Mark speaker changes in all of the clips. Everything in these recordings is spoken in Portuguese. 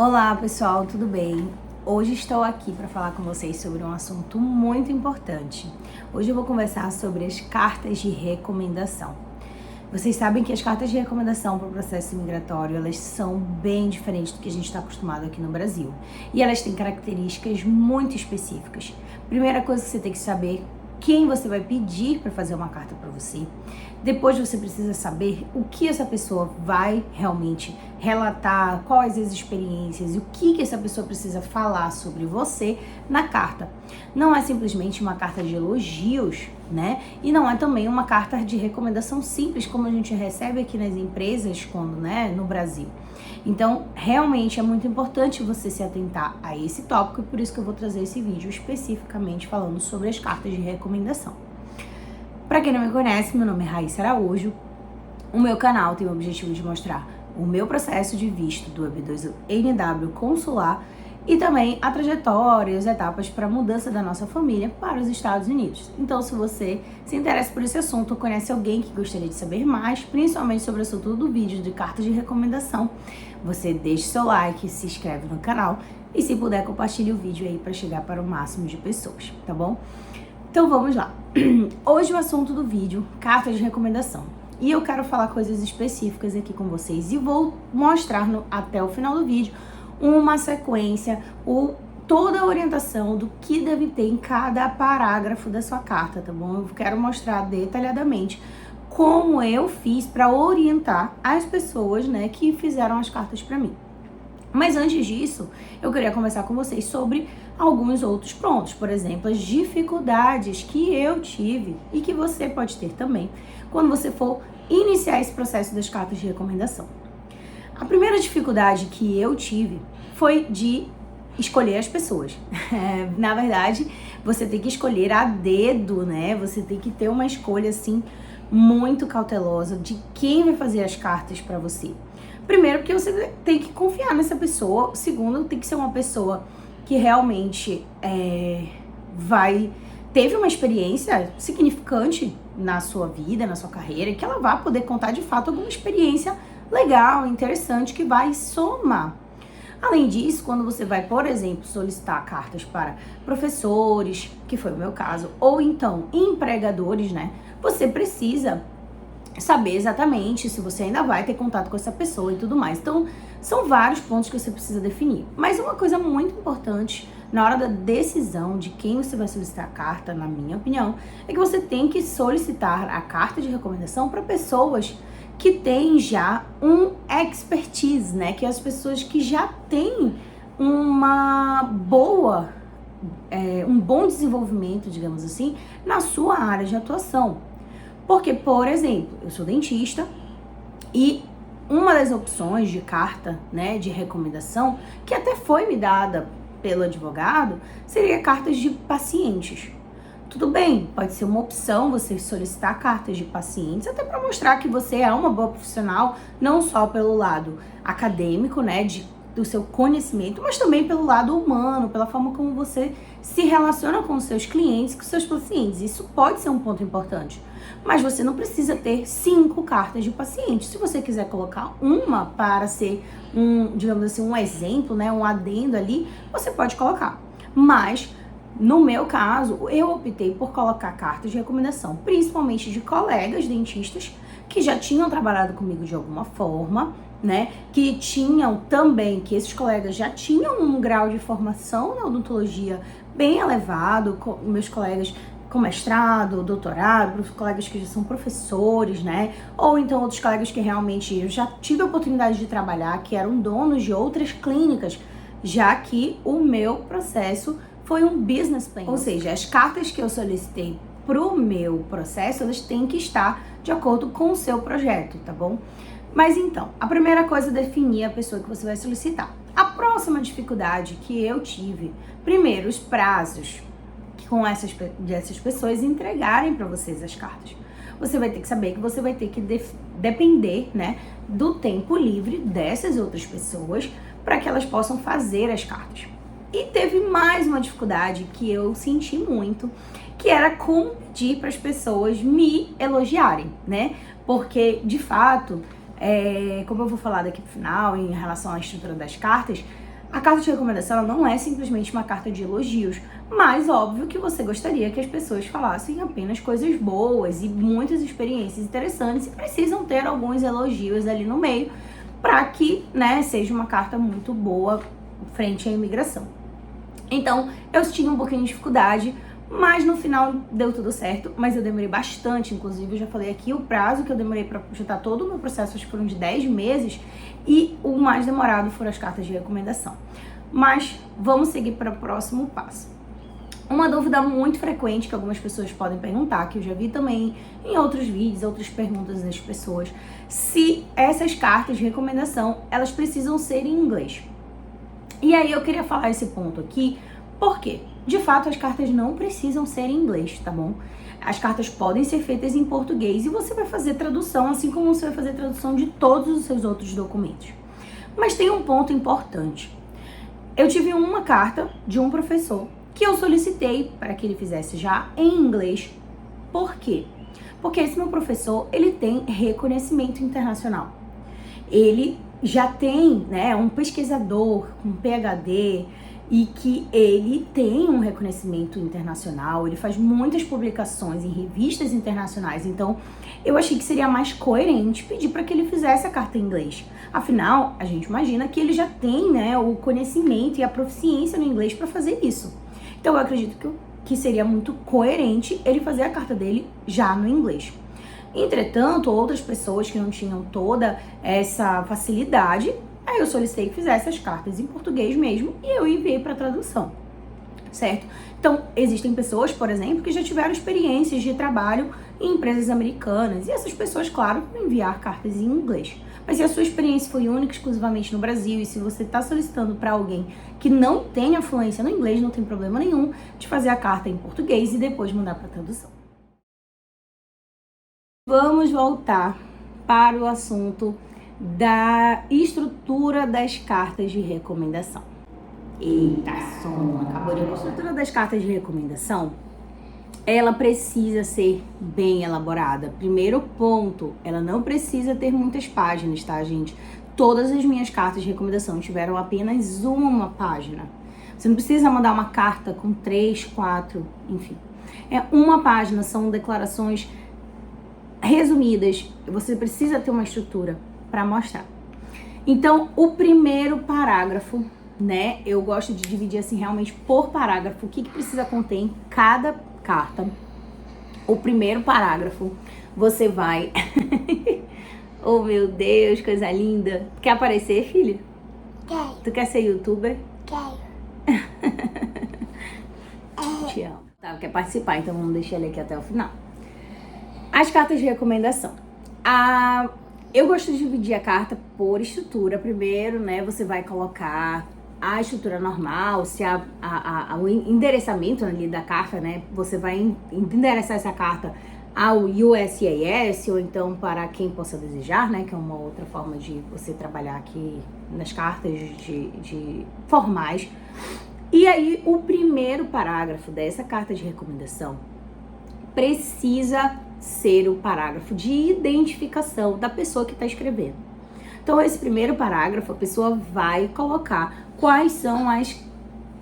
Speaker 1: Olá pessoal, tudo bem? Hoje estou aqui para falar com vocês sobre um assunto muito importante. Hoje eu vou conversar sobre as cartas de recomendação. Vocês sabem que as cartas de recomendação para o processo migratório, elas são bem diferentes do que a gente está acostumado aqui no Brasil. E elas têm características muito específicas. Primeira coisa que você tem que saber, quem você vai pedir para fazer uma carta para você. Depois você precisa saber o que essa pessoa vai realmente relatar, quais as experiências e o que essa pessoa precisa falar sobre você na carta. Não é simplesmente uma carta de elogios, né? E não é também uma carta de recomendação simples, como a gente recebe aqui nas empresas no Brasil. Então, realmente é muito importante você se atentar a esse tópico e por isso que eu vou trazer esse vídeo especificamente falando sobre as cartas de recomendação. Para quem não me conhece, meu nome é Raíssa Araújo. O meu canal tem o objetivo de mostrar o meu processo de visto do EB2NW consular e também a trajetória e as etapas para a mudança da nossa família para os Estados Unidos. Então, se você se interessa por esse assunto ou conhece alguém que gostaria de saber mais, principalmente sobre o assunto do vídeo de cartas de recomendação, você deixe seu like, se inscreve no canal e, se puder, compartilhe o vídeo aí para chegar para o máximo de pessoas, tá bom? Então vamos lá. Hoje o assunto do vídeo, cartas de recomendação. E eu quero falar coisas específicas aqui com vocês e vou mostrar até o final do vídeo uma sequência, toda a orientação do que deve ter em cada parágrafo da sua carta, tá bom? Eu quero mostrar detalhadamente como eu fiz para orientar as pessoas, né, que fizeram as cartas para mim. Mas antes disso, eu queria conversar com vocês sobre alguns outros pontos, por exemplo, as dificuldades que eu tive e que você pode ter também quando você for iniciar esse processo das cartas de recomendação. A primeira dificuldade que eu tive foi de escolher as pessoas. Na verdade, você tem que escolher a dedo, né? Você tem que ter uma escolha assim muito cautelosa de quem vai fazer as cartas para você. Primeiro, porque você tem que confiar nessa pessoa. Segundo, tem que ser uma pessoa que realmente teve uma experiência significante na sua vida, na sua carreira, que ela vai poder contar de fato alguma experiência legal, interessante, que vai somar. Além disso, quando você vai, por exemplo, solicitar cartas para professores, que foi o meu caso, ou então empregadores, né? Você precisa saber exatamente se você ainda vai ter contato com essa pessoa e tudo mais. Então, são vários pontos que você precisa definir. Mas uma coisa muito importante na hora da decisão de quem você vai solicitar a carta, na minha opinião, é que você tem que solicitar a carta de recomendação para pessoas que têm já um expertise, né? Que é as pessoas que já têm um bom desenvolvimento, digamos assim, na sua área de atuação. Porque, por exemplo, eu sou dentista e uma das opções de carta, né, de recomendação, que até foi me dada pelo advogado, seria cartas de pacientes. Tudo bem, pode ser uma opção você solicitar cartas de pacientes, até para mostrar que você é uma boa profissional, não só pelo lado acadêmico, né, do seu conhecimento, mas também pelo lado humano, pela forma como você se relaciona com os seus clientes, com os seus pacientes. Isso pode ser um ponto importante. Mas você não precisa ter 5 cartas de paciente. Se você quiser colocar uma para ser digamos assim, um exemplo, né, um adendo ali, você pode colocar. Mas, no meu caso, eu optei por colocar cartas de recomendação, principalmente de colegas dentistas que já tinham trabalhado comigo de alguma forma, né, que esses colegas já tinham um grau de formação na odontologia bem elevado, meus colegas com mestrado, doutorado, colegas que já são professores, né? Ou então outros colegas que realmente eu já tive a oportunidade de trabalhar, que eram donos de outras clínicas, já que o meu processo foi um business plan. Ou seja, as cartas que eu solicitei pro meu processo, elas têm que estar de acordo com o seu projeto, tá bom? Mas então, a primeira coisa é definir a pessoa que você vai solicitar. A próxima dificuldade que eu tive, primeiro, os prazos com essas pessoas entregarem para vocês as cartas. Você vai ter que saber que você vai ter que depender, né, do tempo livre dessas outras pessoas para que elas possam fazer as cartas. E teve mais uma dificuldade que eu senti muito, que era como pedir para as pessoas me elogiarem, né? Porque, de fato, como eu vou falar daqui pro final, em relação à estrutura das cartas, A carta de recomendação ela não é simplesmente uma carta de elogios, mas óbvio que você gostaria que as pessoas falassem apenas coisas boas e muitas experiências interessantes e precisam ter alguns elogios ali no meio para que, né, seja uma carta muito boa frente à imigração. Então, eu tinha um pouquinho de dificuldade, mas no final deu tudo certo, mas eu demorei bastante, inclusive eu já falei aqui o prazo que eu demorei para juntar todo o meu processo, acho que foram de 10 meses, e o mais demorado foram as cartas de recomendação. Mas vamos seguir para o próximo passo. Uma dúvida muito frequente que algumas pessoas podem perguntar, que eu já vi também em outros vídeos, outras perguntas das pessoas, se essas cartas de recomendação, elas precisam ser em inglês. E aí eu queria falar esse ponto aqui, porque, de fato, as cartas não precisam ser em inglês, tá bom? As cartas podem ser feitas em português e você vai fazer tradução, assim como você vai fazer tradução de todos os seus outros documentos. Mas tem um ponto importante. Eu tive uma carta de um professor que eu solicitei para que ele fizesse já em inglês. Por quê? Porque esse meu professor, ele tem reconhecimento internacional. Ele já tem, né, um pesquisador com PhD e que ele tem um reconhecimento internacional, ele faz muitas publicações em revistas internacionais, então eu achei que seria mais coerente pedir para que ele fizesse a carta em inglês. Afinal, a gente imagina que ele já tem, né, o conhecimento e a proficiência no inglês para fazer isso. Então eu acredito que seria muito coerente ele fazer a carta dele já no inglês. Entretanto, outras pessoas que não tinham toda essa facilidade, aí eu solicitei que fizesse as cartas em português mesmo e eu enviei para tradução, certo? Então, existem pessoas, por exemplo, que já tiveram experiências de trabalho em empresas americanas e essas pessoas, claro, vão enviar cartas em inglês. Mas se a sua experiência foi única exclusivamente no Brasil e se você está solicitando para alguém que não tenha fluência no inglês, não tem problema nenhum de fazer a carta em português e depois mandar para tradução. Vamos voltar para o assunto da estrutura das cartas de recomendação. Eita, som, acabou de... A estrutura das cartas de recomendação, ela precisa ser bem elaborada. Primeiro ponto, ela não precisa ter muitas páginas, tá, gente? Todas as minhas cartas de recomendação tiveram apenas uma página. Você não precisa mandar uma carta com 3, 4, enfim. É uma página, são declarações resumidas, você precisa ter uma estrutura para mostrar. Então, o primeiro parágrafo, né, eu gosto de dividir assim realmente por parágrafo, o que precisa conter em cada carta. O primeiro parágrafo, você vai... Oh, meu Deus, coisa linda. Quer aparecer, filha?
Speaker 2: Quero.
Speaker 1: Tu quer ser youtuber?
Speaker 2: Quero.
Speaker 1: Te amo. Tá, quer participar, então vamos deixar ele aqui até o final. As cartas de recomendação. Eu gosto de dividir a carta por estrutura. Primeiro, né, você vai colocar a estrutura normal, se o endereçamento ali da carta, né, você vai endereçar essa carta ao USCIS ou então para quem possa desejar, né, que é uma outra forma de você trabalhar aqui nas cartas de formais. E aí, o primeiro parágrafo dessa carta de recomendação precisa ser o parágrafo de identificação da pessoa que está escrevendo. Então, esse primeiro parágrafo, a pessoa vai colocar quais são as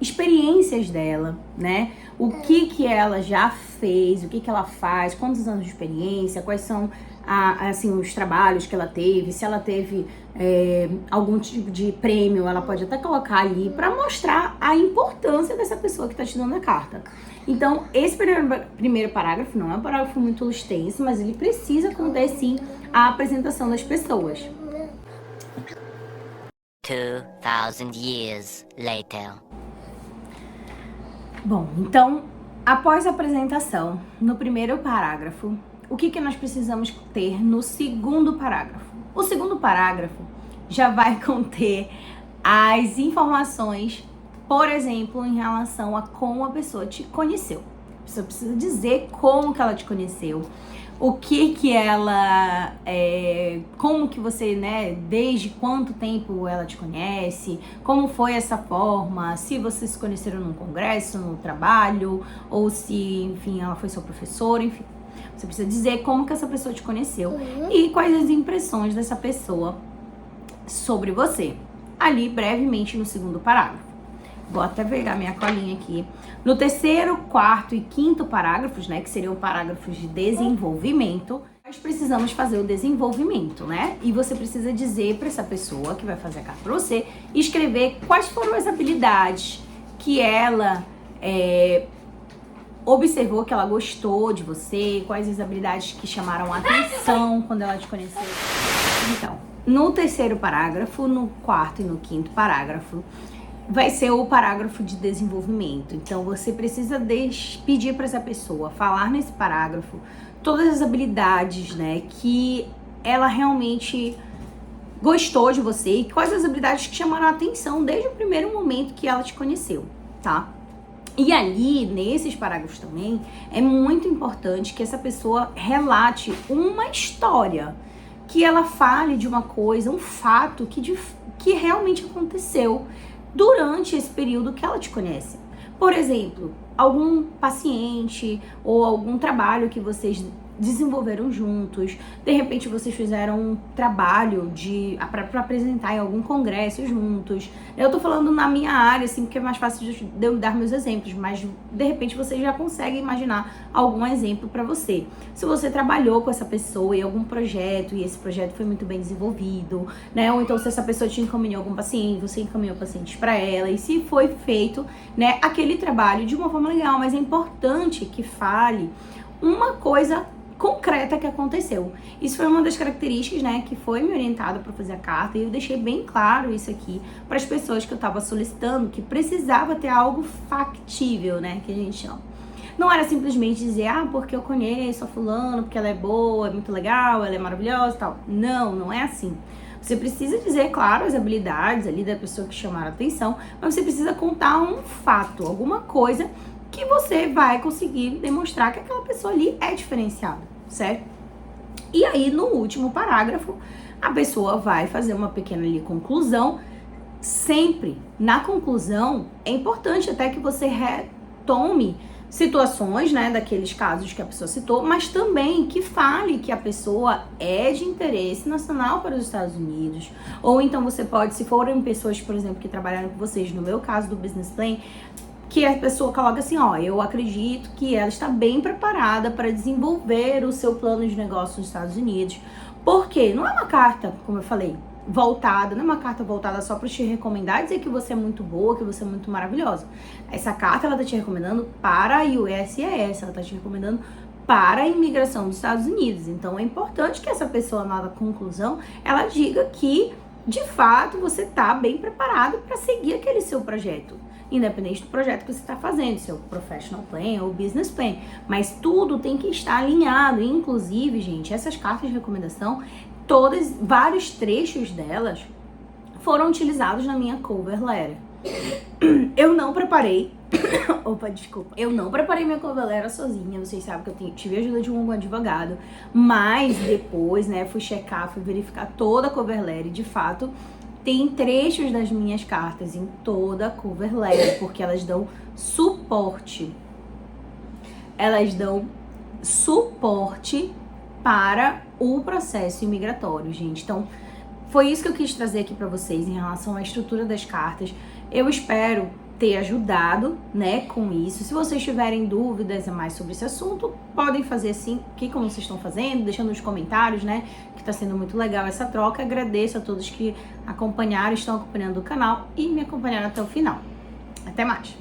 Speaker 1: experiências dela, né? O que ela já fez, o que ela faz, quantos anos de experiência, quais são assim, os trabalhos que ela teve, se ela teve algum tipo de prêmio, ela pode até colocar ali para mostrar a importância dessa pessoa que está te dando a carta. Então, esse primeiro parágrafo não é um parágrafo muito extenso, mas ele precisa conter, sim, a apresentação das pessoas.
Speaker 2: 2000 years later.
Speaker 1: Bom, então, após a apresentação, no primeiro parágrafo, o que nós precisamos ter no segundo parágrafo? O segundo parágrafo já vai conter as informações, por exemplo, em relação a como a pessoa te conheceu. A pessoa precisa dizer como que ela te conheceu, o que ela, como que você, né, desde quanto tempo ela te conhece, como foi essa forma, se vocês se conheceram num congresso, no trabalho, ou se, enfim, ela foi sua professora, enfim. Você precisa dizer como que essa pessoa te conheceu e quais as impressões dessa pessoa sobre você. ali brevemente no segundo parágrafo. Vou até pegar minha colinha aqui. No terceiro, quarto e quinto parágrafos, né, que seriam parágrafos de desenvolvimento, nós precisamos fazer o desenvolvimento, né? E você precisa dizer para essa pessoa que vai fazer a carta para você, escrever quais foram as habilidades que ela observou, que ela gostou de você, quais as habilidades que chamaram a atenção quando ela te conheceu. Então, no terceiro parágrafo, no quarto e no quinto parágrafo, vai ser o parágrafo de desenvolvimento. Então, você precisa pedir para essa pessoa falar nesse parágrafo todas as habilidades, né, que ela realmente gostou de você e quais as habilidades que chamaram a atenção desde o primeiro momento que ela te conheceu, tá? E ali, nesses parágrafos também, é muito importante que essa pessoa relate uma história, que ela fale de uma coisa, um fato que realmente aconteceu durante esse período que ela te conhece. Por exemplo, algum paciente ou algum trabalho que vocês desenvolveram juntos, de repente vocês fizeram um trabalho para apresentar em algum congresso juntos. Eu tô falando na minha área, assim, porque é mais fácil de eu dar meus exemplos, mas de repente você já consegue imaginar algum exemplo para você. Se você trabalhou com essa pessoa em algum projeto e esse projeto foi muito bem desenvolvido, né? Ou então se essa pessoa te encaminhou algum paciente, você encaminhou pacientes para ela, e se foi feito, né, aquele trabalho de uma forma legal, mas é importante que fale uma coisa concreta que aconteceu. Isso foi uma das características, né, que foi me orientado para fazer a carta, e eu deixei bem claro isso aqui para as pessoas que eu estava solicitando, que precisava ter algo factível, né, que a gente chama. Não era simplesmente dizer, porque eu conheço a fulano, porque ela é boa, é muito legal, ela é maravilhosa e tal. Não, não é assim. Você precisa dizer, claro, as habilidades ali da pessoa que chamaram a atenção, mas você precisa contar um fato, alguma coisa que você vai conseguir demonstrar que aquela pessoa ali é diferenciada, certo? E aí, no último parágrafo, a pessoa vai fazer uma pequena ali conclusão. Sempre, na conclusão, é importante até que você retome situações, né, daqueles casos que a pessoa citou, mas também que fale que a pessoa é de interesse nacional para os Estados Unidos. Ou então você pode, se forem pessoas, por exemplo, que trabalharam com vocês, no meu caso do Business Plan, que a pessoa coloca assim, eu acredito que ela está bem preparada para desenvolver o seu plano de negócio nos Estados Unidos. Porque não é uma carta, como eu falei, voltada, não é uma carta voltada só para te recomendar, dizer que você é muito boa, que você é muito maravilhosa. Essa carta, ela tá te recomendando para a USCIS, ela tá te recomendando para a imigração dos Estados Unidos. Então, é importante que essa pessoa, na conclusão, ela diga que, de fato, você tá bem preparado para seguir aquele seu projeto. Independente do projeto que você está fazendo, seu professional plan ou business plan, mas tudo tem que estar alinhado. Inclusive, gente, essas cartas de recomendação, vários trechos delas foram utilizados na minha cover letter. Eu não preparei, eu não preparei minha cover letter sozinha. Vocês sabem que eu tive a ajuda de um advogado, mas depois, né, fui checar, fui verificar toda a cover letter e, de fato, tem trechos das minhas cartas em toda a cover letter, porque elas dão suporte. Elas dão suporte para o processo imigratório, gente. Então, foi isso que eu quis trazer aqui para vocês em relação à estrutura das cartas. Eu espero ter ajudado, né, com isso. Se vocês tiverem dúvidas a mais sobre esse assunto, podem fazer assim, que como vocês estão fazendo, deixando nos comentários, né, que tá sendo muito legal essa troca. Agradeço a todos que acompanharam, estão acompanhando o canal e me acompanharam até o final. Até mais!